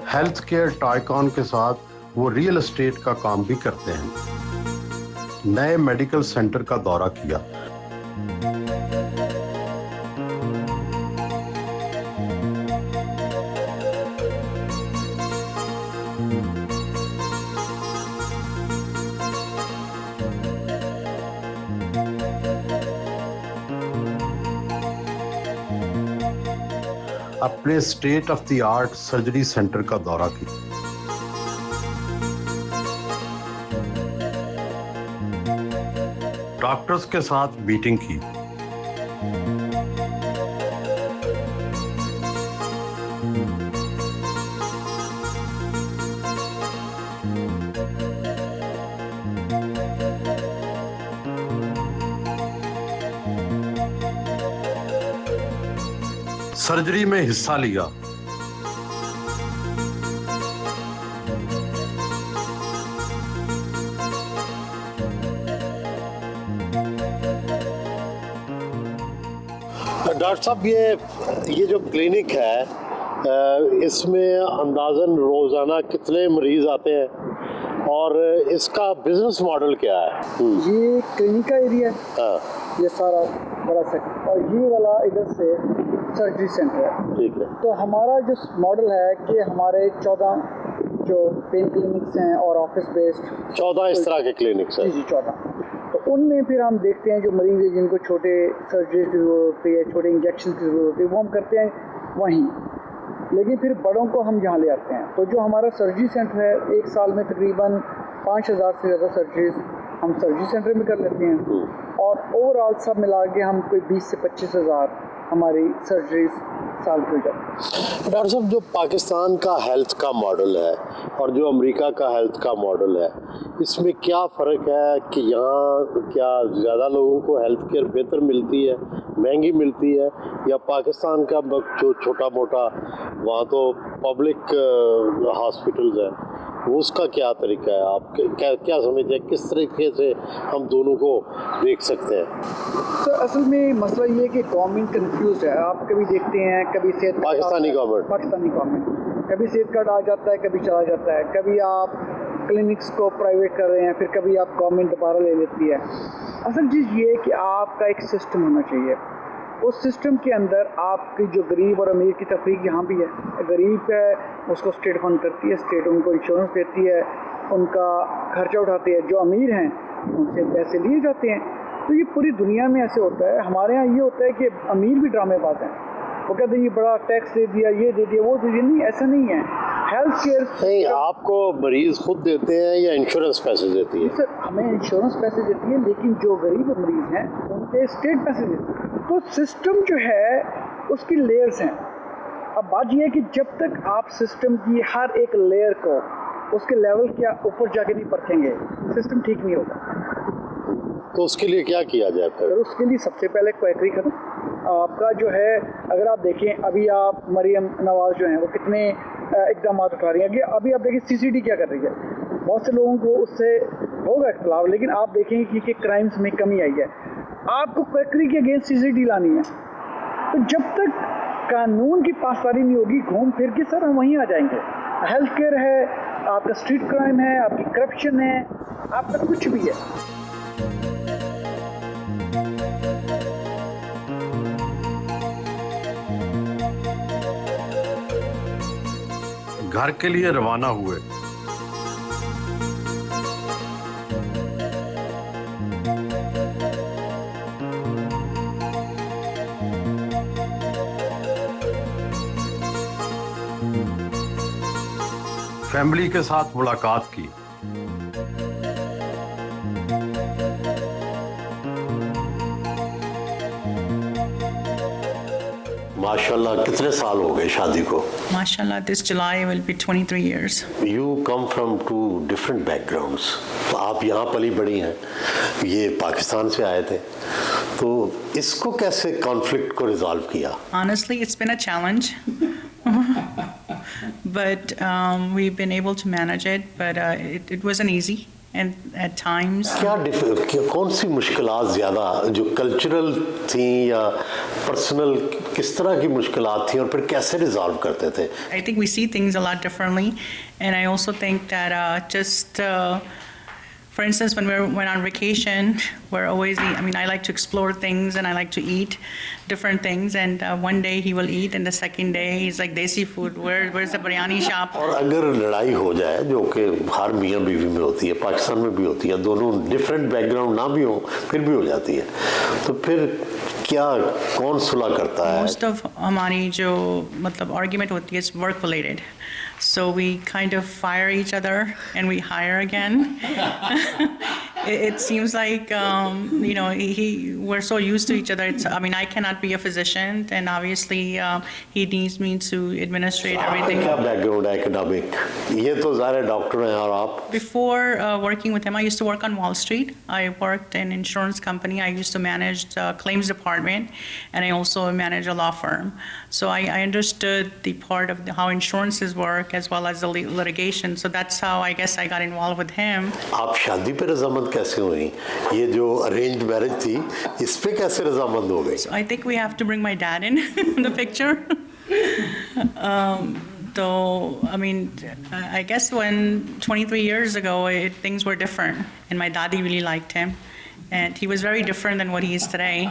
Health care tycoon के साथ वो रियल एस्टेट का काम भी करते हैं। नए मेडिकल सेंटर का दौरा किया। अपने state of the art surgery centre का दौरा किया। डॉक्टर्स के साथ मीटिंग की। सर्जरी में हिस्सा लिया। डॉक्टर साहब, ये जो क्लिनिक है इसमें अंदाज़न रोज़ाना कितने मरीज़ आते हैं और इसका बिजनेस मॉडल क्या है? ये क्लिनिक का एरिया है। हाँ, ये सारा बड़ा सेक्टर और ये वाला इधर से सर्जरी सेंटर है। ठीक है। तो हमारा जो मॉडल है कि हमारे 14 जो पेन क्लिनिक्स हैं और ऑफिस बेस्ड 14 इस तरह के क्लिनिक्स हैं। जी 14। तो उनमें फिर हम देखते हैं जो मरीज़ है जिनको छोटे सर्जरी की ज़रूरत होती है, छोटे इंजेक्शन की ज़रूरत होती है, वो हम करते हैं वहीं। लेकिन फिर बड़ों को हम जहाँ ले आते हैं, तो जो हमारा सर्जरी सेंटर है एक साल में तकरीबन 5000 से ज़्यादा सर्जरीज हम सर्जरी सेंटर में कर लेते हैं और ओवरऑल सब मिला के हम कोई 20 से 25 हज़ार हमारी सर्जरीज साल की हो जाती है। डॉक्टर साहब, जो पाकिस्तान का हेल्थ का मॉडल है और जो अमेरिका का हेल्थ का मॉडल है, इसमें क्या फ़र्क है कि यहाँ क्या ज़्यादा लोगों को हेल्थ केयर बेहतर मिलती है, महंगी मिलती है, या पाकिस्तान का जो छोटा मोटा वहाँ तो पब्लिक हॉस्पिटल्स है, उसका क्या तरीका है? आप क्या समझते हैं, किस तरीके से हम दोनों को देख सकते हैं? सर असल में मसला ये है कि गवर्नमेंट कंफ्यूज है। आप कभी देखते हैं कभी सेहत पाकिस्तानी गवर्नमेंट कभी सेहत कार्ड आ जाता है, कभी चला जाता है, कभी आप क्लिनिक्स को प्राइवेट कर रहे हैं, फिर कभी आप गवर्नमेंट दोबारा ले लेती है। असल चीज़ ये है कि आपका एक सिस्टम होना चाहिए। उस सिस्टम के अंदर आपकी जो गरीब और अमीर की तफरीक यहाँ भी है। गरीब है उसको स्टेट फंड करती है, स्टेट उनको इंश्योरेंस देती है, उनका खर्चा उठाती है। जो अमीर हैं उनसे पैसे लिए जाते हैं। तो ये पूरी दुनिया में ऐसे होता है। हमारे यहाँ ये होता है कि अमीर भी ड्रामेबाज हैं, वो कहते हैं ये बड़ा टैक्स दे दिया, ये दे दिया, वो दे दिया। नहीं, ऐसा नहीं है। हेल्थ केयर नहीं, आपको मरीज खुद देते हैं या इंश्योरेंस पैसे देती है? सर हमें इंश्योरेंस पैसे देती है, लेकिन जो गरीब मरीज हैं उनके स्टेट पैसे देती है। तो सिस्टम जो है उसकी लेयर्स हैं। अब बात यह है कि जब तक आप सिस्टम की हर एक लेयर को उसके लेवल के ऊपर जाके नहीं परखेंगे, सिस्टम ठीक नहीं होगा। तो उसके लिए क्या किया जाए फिर? सर उसके लिए सबसे पहले क्वैकरी खत्म। आपका जो है, अगर आप देखें अभी आप मरियम नवाज जो हैं वो कितने इकदाम उठा रही हैं कि अभी आप देखिए सीसीडी क्या कर रही है। बहुत से लोगों को उससे होगा इख्तलाफ, लेकिन आप देखेंगे कि क्राइम्स में कमी आई है। आपको क्वैकरी के अगेंस्ट सीसीडी लानी है। तो जब तक कानून की पासदारी नहीं होगी, घूम फिर के सर हम वहीं आ जाएंगे। हेल्थ केयर है, आपका स्ट्रीट क्राइम है, आपकी करप्शन है, आपका कुछ भी है। घर के लिए रवाना हुए। फैमिली के साथ मुलाकात की। माशाल्लाह, कितने साल हो गए शादी को? Mashallah, this July will be 23 years. You come from two different backgrounds. तो आप यहाँ पली बड़ी हैं, ये पाकिस्तान से आए थे, तो इसको कैसे कॉन्फ्लिक्ट को रिजॉल्व किया? Honestly, it's been a challenge, but we've been able to manage it. But it wasn't easy. and at times. कौन सी मुश्किलात ज़्यादा जो कल्चरल थी या पर्सनल, किस तरह की मुश्किलात थी और फिर कैसे रिजॉल्व करते थे? I think we see things a lot differently, and I also think that for instance, when we went on vacation, we're always, I mean, I like to explore things and I like to eat different things. And one day he will eat, and the second day he's like, "Desi food. Where's the biryani shop?" और अगर लड़ाई हो जाए, जो कि हर मियाँ बीवी में होती है, पाकिस्तान में भी होती है, दोनों डिफरेंट बैकग्राउंड ना भी हो, फिर भी हो जाती है, तो फिर क्या, कौन सुलह करता है? Most of हमारी जो मतलब argument होती है is work related. So we kind of fire each other and we hire again. It seems like, we're so used to each other. I mean, I cannot be a physician, and obviously he needs me to administrate everything. क्या background है academic? ये तो ज़ाहिर है doctor हैं और आप? Before working with him, I used to work on Wall Street. I worked in an insurance company. I used to manage the claims department, and I also manage a law firm. So I understood the part of how insurances work as well as the litigation. So that's how I guess I got involved with him. आप शादी पे रजामंद कैसे हुई? ये जो arranged marriage थी, इस पे कैसे रजामंद हो गई? So I think we have to bring my dad in the picture. Though, I mean, I guess when 23 years ago, things were different, and my daddy really liked him, and he was very different than what he is today.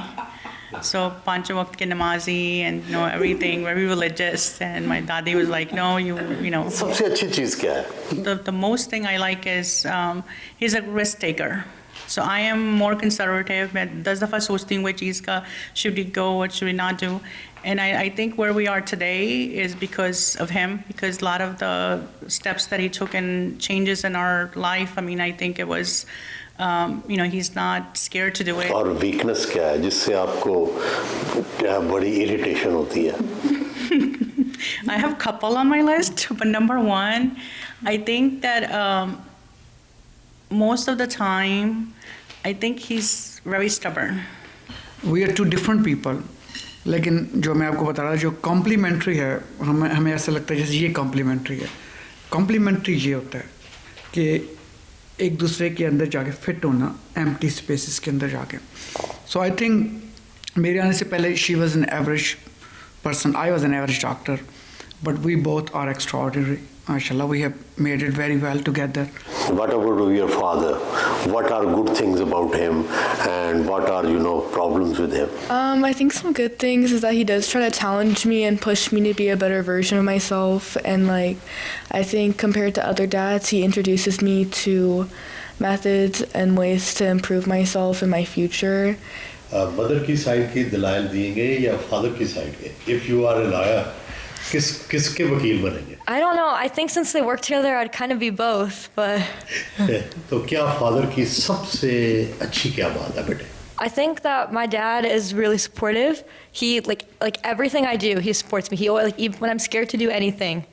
So Pancha Waqt ke namazi and everything, very religious, and my daddy was like, no, you know. सबसे अच्छी चीज़ क्या है? The most thing I like is he's a risk taker. So I am more conservative. मैं 10 दफ़ा सोचती हूँ वो चीज़ का, should we go, what should we not do? And I think where we are today is because of him, because a lot of the steps that he took and changes in our life, I mean, I think it was, he's not scared to do it. और weakness क्या है जिससे आपको क्या बड़ी irritation होती है? I have a couple on my list, but number one, I think that most of the time, I think he's very stubborn. We are two different people. लेकिन जो मैं आपको बता रहा, जो कॉम्प्लीमेंट्री है, हमें ऐसा लगता है जैसे ये कॉम्प्लीमेंट्री है. कॉम्प्लीमेंट्री ये होता है कि एक दूसरे के अंदर जाके फिट होना, एम्प्टी स्पेसेस के अंदर जाके. सो आई थिंक मेरे आने से पहले she was an average person. I was an average doctor, but we both are extraordinary. MashaAllah, we have made it very well together. What about your father? What are good things about him, and what are problems with him? I think some good things is that he does try to challenge me and push me to be a better version of myself. And I think compared to other dads, he introduces me to methods and ways to improve myself in my future. Mother की side की दलाइल दिएंगे या father की side के? If you are a lawyer, किसके वकील बनेंगे? I don't know. I think since they work together, I'd kind of be both, but तो क्या फादर की सबसे अच्छी क्या बात है बेटे? I think that my dad is really supportive. He like everything I do, he supports me. He always, even when I'm scared to do anything,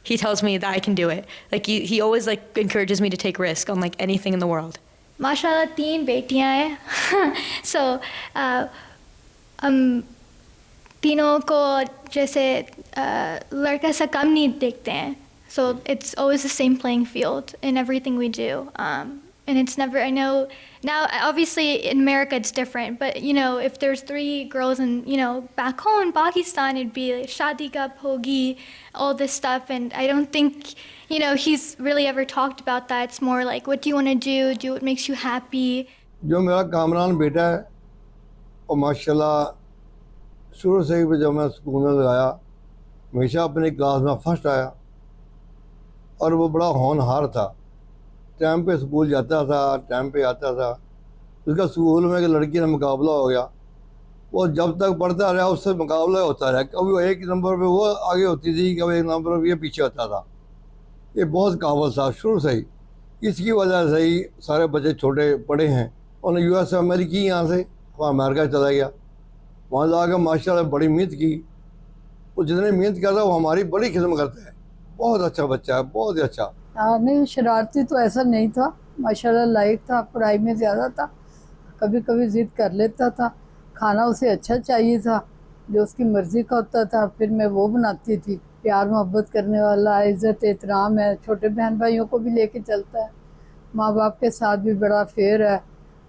he tells me that I can do it. He always encourages me to take risk on anything in the world. माशाल्लाह 3 बेटियां हैं. So हम तीनों को जैसे लड़का से कम नहीं देखते हैं. So it's always the same playing field in everything we do. And it's never, I know, now obviously in America it's different, but if there's 3 girls and, back home in Pakistan it'd be like, shadi kab hogi, all this stuff, and I don't think, he's really ever talked about that. It's more like, what do you want to do what makes you happy. जो मेरा कामरान बेटा है और माशाल्लाह शुरू से ही जब मैं स्कूल में लगाया हमेशा अपनी क्लास में फर्स्ट आया और वो बड़ा होनहार था. टाइम पे स्कूल जाता था, टाइम पे आता था. उसका स्कूल में एक लड़की से मुकाबला हो गया. वो जब तक पढ़ता रहा उससे मुकाबला होता रहा. कभी वो एक नंबर पे वो आगे होती थी, कभी एक नंबर पे ये पीछे होता था. ये बहुत काबिल था शुरू से ही. इसकी वजह से ही सारे बच्चे छोटे पढ़े हैं. और US अमेरिकी यहाँ से वहाँ अमेरिका चला गया. वहाँ जाकर माशाल्लाह बड़ी मेहनत की. वो जितने मेहनत करता वो हमारी बड़ी खिदमत करता है. बहुत अच्छा बच्चा है, बहुत ही अच्छा. नहीं, शरारती तो ऐसा नहीं था. माशाल्लाह लाइक था, पढ़ाई में ज़्यादा था. कभी कभी ज़िद कर लेता था. खाना उसे अच्छा चाहिए था, जो उसकी मर्ज़ी का होता था, फिर मैं वो बनाती थी. प्यार मोहब्बत करने वाला, इज़्ज़त एहतराम है, छोटे बहन भाइयों को भी लेके चलता है. माँ बाप के साथ भी बड़ा फेयर है।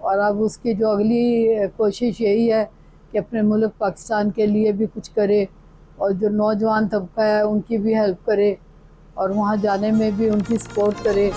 और अब उसकी जो अगली कोशिश यही है कि अपने मुल्क पाकिस्तान के लिए भी कुछ करे और जो नौजवान तबका है उनकी भी हेल्प करे और वहाँ जाने में भी उनकी सपोर्ट करे।